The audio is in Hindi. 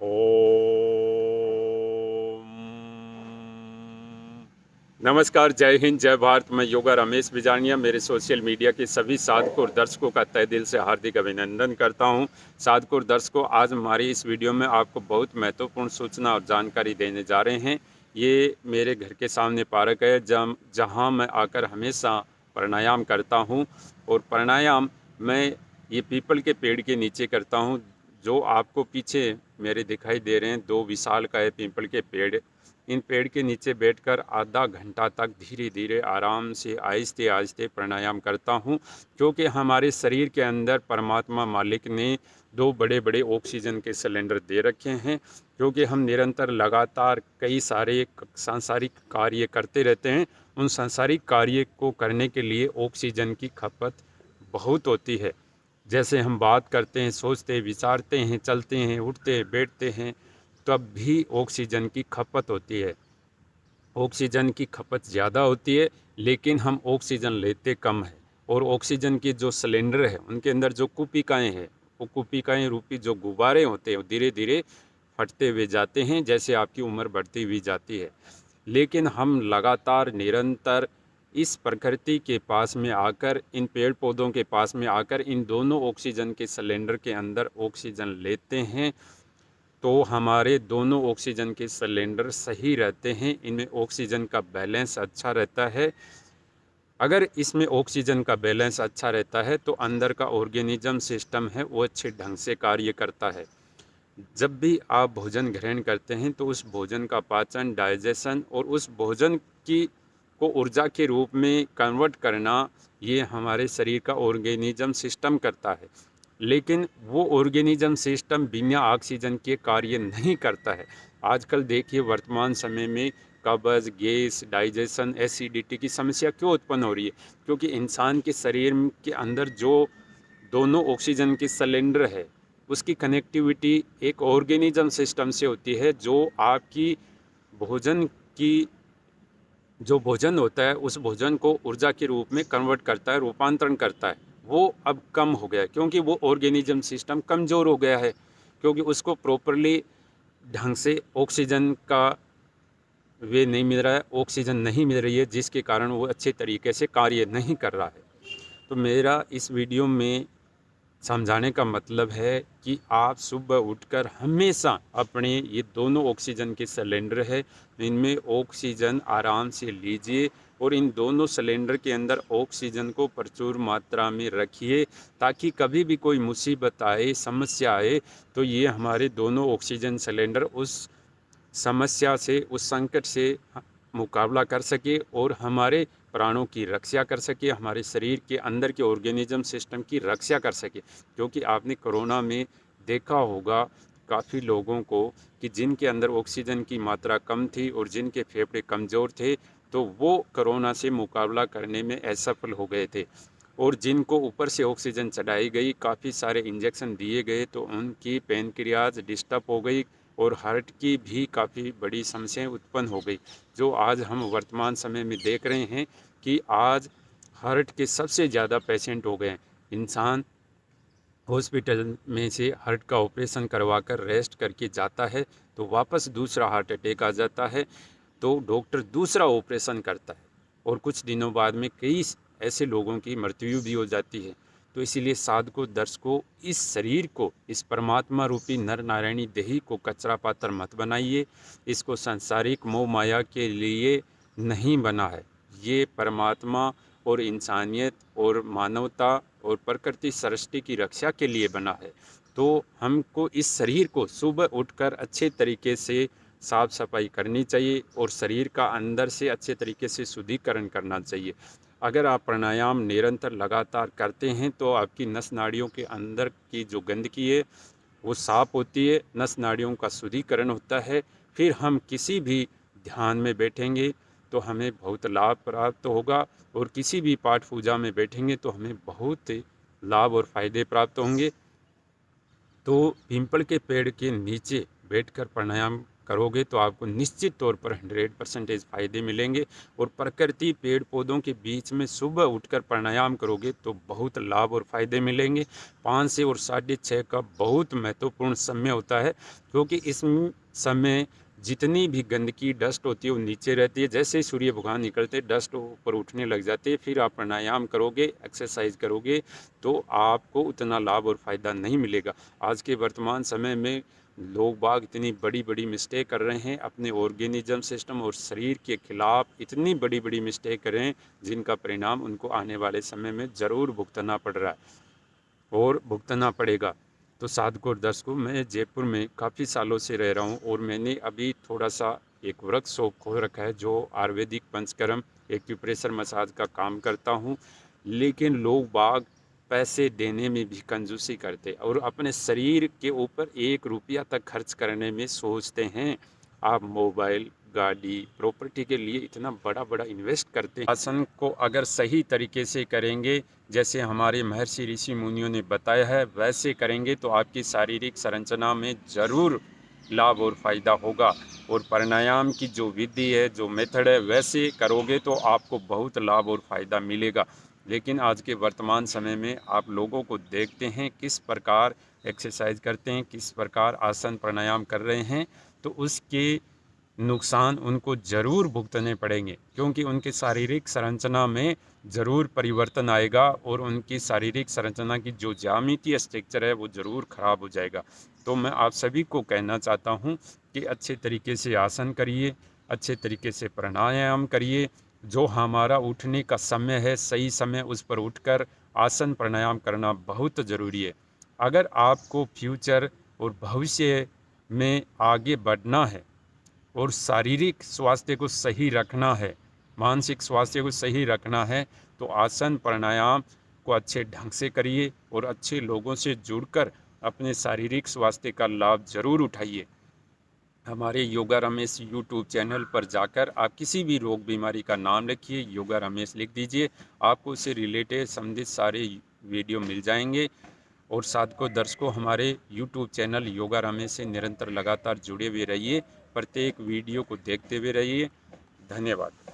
ओम नमस्कार, जय हिंद, जय भारत। मैं योगा रमेश बिजानिया मेरे सोशल मीडिया के सभी साधकों और दर्शकों का तहे दिल से हार्दिक अभिनंदन करता हूं। साधकों और दर्शकों, आज हमारी इस वीडियो में आपको बहुत महत्वपूर्ण सूचना और जानकारी देने जा रहे हैं। ये मेरे घर के सामने पार्क है जहां मैं आकर हमेशा प्राणायाम करता हूं। और प्राणायाम मैं ये पीपल के पेड़ के नीचे करता हूं। जो आपको पीछे मेरे दिखाई दे रहे हैं, दो विशालकाय पीपल के पेड़। इन पेड़ के नीचे बैठकर आधा घंटा तक धीरे धीरे आराम से आहिस्ते आहिस्ते प्राणायाम करता हूँ, क्योंकि हमारे शरीर के अंदर परमात्मा मालिक ने दो बड़े बड़े ऑक्सीजन के सिलेंडर दे रखे हैं। क्योंकि हम निरंतर लगातार कई सारे सांसारिक कार्य करते रहते हैं। उन सांसारिक कार्य को करने के लिए ऑक्सीजन की खपत बहुत होती है। जैसे हम बात करते हैं, सोचते विचारते हैं, चलते हैं, उठते बैठते हैं, तब भी ऑक्सीजन की खपत होती है। ऑक्सीजन की खपत ज़्यादा होती है, लेकिन हम ऑक्सीजन लेते कम है। और ऑक्सीजन की जो सिलेंडर है, उनके अंदर जो कुपिकाएँ हैं, वो कुपिकाएँ रूपी जो गुब्बारे होते हैं, वो धीरे धीरे फटते हुए जाते हैं जैसे आपकी उम्र बढ़ती हुई जाती है। लेकिन हम लगातार निरंतर इस प्रकृति के पास में आकर, इन पेड़ पौधों के पास में आकर, इन दोनों ऑक्सीजन के सिलेंडर के अंदर ऑक्सीजन लेते हैं, तो हमारे दोनों ऑक्सीजन के सिलेंडर सही रहते हैं। इनमें ऑक्सीजन का बैलेंस अच्छा रहता है। अगर इसमें ऑक्सीजन का बैलेंस अच्छा रहता है तो अंदर का ऑर्गेनिज्म सिस्टम है वो अच्छे ढंग से कार्य करता है। जब भी आप भोजन ग्रहण करते हैं तो उस भोजन का पाचन, डाइजेशन और उस भोजन की को ऊर्जा के रूप में कन्वर्ट करना, ये हमारे शरीर का ऑर्गेनिज्म सिस्टम करता है। लेकिन वो ऑर्गेनिज्म सिस्टम बिना ऑक्सीजन के कार्य नहीं करता है। आजकल देखिए, वर्तमान समय में कब्ज, गैस, डाइजेशन, एसिडिटी की समस्या क्यों उत्पन्न हो रही है? क्योंकि इंसान के शरीर के अंदर जो दोनों ऑक्सीजन के सिलेंडर है, उसकी कनेक्टिविटी एक ऑर्गेनिज्म सिस्टम से होती है, जो आपकी भोजन की जो भोजन होता है उस भोजन को ऊर्जा के रूप में कन्वर्ट करता है, रूपांतरण करता है। वो अब कम हो गया है, क्योंकि वो ऑर्गेनिज्म सिस्टम कमज़ोर हो गया है। क्योंकि उसको प्रॉपरली ढंग से ऑक्सीजन का वे नहीं मिल रहा है, ऑक्सीजन नहीं मिल रही है, जिसके कारण वो अच्छे तरीके से कार्य नहीं कर रहा है। तो मेरा इस वीडियो में समझाने का मतलब है कि आप सुबह उठकर हमेशा अपने ये दोनों ऑक्सीजन के सिलेंडर है, इनमें ऑक्सीजन आराम से लीजिए और इन दोनों सिलेंडर के अंदर ऑक्सीजन को प्रचुर मात्रा में रखिए, ताकि कभी भी कोई मुसीबत आए, समस्या आए, तो ये हमारे दोनों ऑक्सीजन सिलेंडर उस समस्या से, उस संकट से मुकाबला कर सके और हमारे प्राणों की रक्षा कर सके, हमारे शरीर के अंदर के ऑर्गेनिज्म सिस्टम की रक्षा कर सके। क्योंकि आपने कोरोना में देखा होगा काफ़ी लोगों को कि जिनके अंदर ऑक्सीजन की मात्रा कम थी और जिनके फेफड़े कमज़ोर थे, तो वो कोरोना से मुकाबला करने में असफल हो गए थे। और जिनको ऊपर से ऑक्सीजन चढ़ाई गई, काफ़ी सारे इंजेक्शन दिए गए, तो उनकी पैनक्रियाज डिस्टर्ब हो गई और हार्ट की भी काफ़ी बड़ी समस्याएं उत्पन्न हो गई। जो आज हम वर्तमान समय में देख रहे हैं कि आज हार्ट के सबसे ज़्यादा पेशेंट हो गए हैं। इंसान हॉस्पिटल में से हार्ट का ऑपरेशन करवा कर रेस्ट करके जाता है, तो वापस दूसरा हार्ट अटैक आ जाता है, तो डॉक्टर दूसरा ऑपरेशन करता है और कुछ दिनों बाद में कई ऐसे लोगों की मृत्यु भी हो जाती है। तो इसीलिए साधकों, दर्शकों, इस शरीर को, इस परमात्मा रूपी नर नारायणी देही को कचरा पात्र मत बनाइए। इसको सांसारिक मोह माया के लिए नहीं बना है। ये परमात्मा और इंसानियत और मानवता और प्रकृति सृष्टि की रक्षा के लिए बना है। तो हमको इस शरीर को सुबह उठकर अच्छे तरीके से साफ सफाई करनी चाहिए और शरीर का अंदर से अच्छे तरीके से शुद्धिकरण करना चाहिए। अगर आप प्राणायाम निरंतर लगातार करते हैं तो आपकी नस नाड़ियों के अंदर की जो गंदगी है वो साफ होती है, नस नाड़ियों का शुद्धिकरण होता है। फिर हम किसी भी ध्यान में बैठेंगे तो हमें बहुत लाभ प्राप्त होगा, और किसी भी पाठ पूजा में बैठेंगे तो हमें बहुत लाभ और फायदे प्राप्त होंगे। तो पीपल के पेड़ के नीचे बैठकर प्राणायाम करोगे तो आपको निश्चित तौर पर 100% फ़ायदे मिलेंगे। और प्रकृति पेड़ पौधों के बीच में सुबह उठकर प्राणायाम करोगे तो बहुत लाभ और फ़ायदे मिलेंगे। 5 से और 6:30 का बहुत महत्वपूर्ण समय होता है, क्योंकि इस समय जितनी भी गंदगी डस्ट होती है वो नीचे रहती है। जैसे ही सूर्य भगवान निकलते डस्ट ऊपर उठने लग जाती है। फिर आप प्राणायाम करोगे, एक्सरसाइज करोगे तो आपको उतना लाभ और फ़ायदा नहीं मिलेगा। आज के वर्तमान समय में लोग बाग इतनी बड़ी बड़ी मिस्टेक कर रहे हैं, अपने ऑर्गेनिज्म सिस्टम और शरीर के खिलाफ इतनी बड़ी बड़ी मिस्टेक कर रहे हैं, जिनका परिणाम उनको आने वाले समय में ज़रूर भुगतना पड़ रहा है और भुगतना पड़ेगा। तो साधकों और दर्शकों, मैं जयपुर में काफ़ी सालों से रह रहा हूँ और मैंने अभी थोड़ा सा एक वर्कशॉप खोल रखा है जो आयुर्वेदिक पंचकर्म एक्यूप्रेशर मसाज का काम करता हूँ। लेकिन लोग बाग पैसे देने में भी कंजूसी करते और अपने शरीर के ऊपर 1 रुपया तक खर्च करने में सोचते हैं। आप मोबाइल, गाड़ी, प्रॉपर्टी के लिए इतना बड़ा बड़ा इन्वेस्ट करते हैं। आसन को अगर सही तरीके से करेंगे, जैसे हमारे महर्षि ऋषि मुनियों ने बताया है, वैसे करेंगे तो आपकी शारीरिक संरचना में ज़रूर लाभ और फ़ायदा होगा। और प्राणायाम की जो विधि है, जो मेथड है, वैसे करोगे तो आपको बहुत लाभ और फ़ायदा मिलेगा। लेकिन आज के वर्तमान समय में आप लोगों को देखते हैं किस प्रकार एक्सरसाइज करते हैं, किस प्रकार आसन प्राणायाम कर रहे हैं, तो उसके नुकसान उनको ज़रूर भुगतने पड़ेंगे, क्योंकि उनके शारीरिक संरचना में ज़रूर परिवर्तन आएगा और उनकी शारीरिक संरचना की जो ज्यामितीय स्ट्रक्चर है वो ज़रूर ख़राब हो जाएगा। तो मैं आप सभी को कहना चाहता हूँ कि अच्छे तरीके से आसन करिए, अच्छे तरीके से प्राणायाम करिए। जो हमारा उठने का समय है, सही समय उस पर उठकर आसन प्राणायाम करना बहुत ज़रूरी है। अगर आपको फ्यूचर और भविष्य में आगे बढ़ना है और शारीरिक स्वास्थ्य को सही रखना है, मानसिक स्वास्थ्य को सही रखना है, तो आसन प्राणायाम को अच्छे ढंग से करिए और अच्छे लोगों से जुड़कर अपने शारीरिक स्वास्थ्य का लाभ ज़रूर उठाइए। हमारे योगा रमेश यूट्यूब चैनल पर जाकर आप किसी भी रोग बीमारी का नाम लिखिए, योगा रमेश लिख दीजिए, आपको उससे रिलेटेड संबंधित सारे वीडियो मिल जाएंगे। और साधकों दर्शकों, हमारे यूट्यूब चैनल योगा रमेश से निरंतर लगातार जुड़े हुए रहिए, प्रत्येक वीडियो को देखते हुए रहिए। धन्यवाद।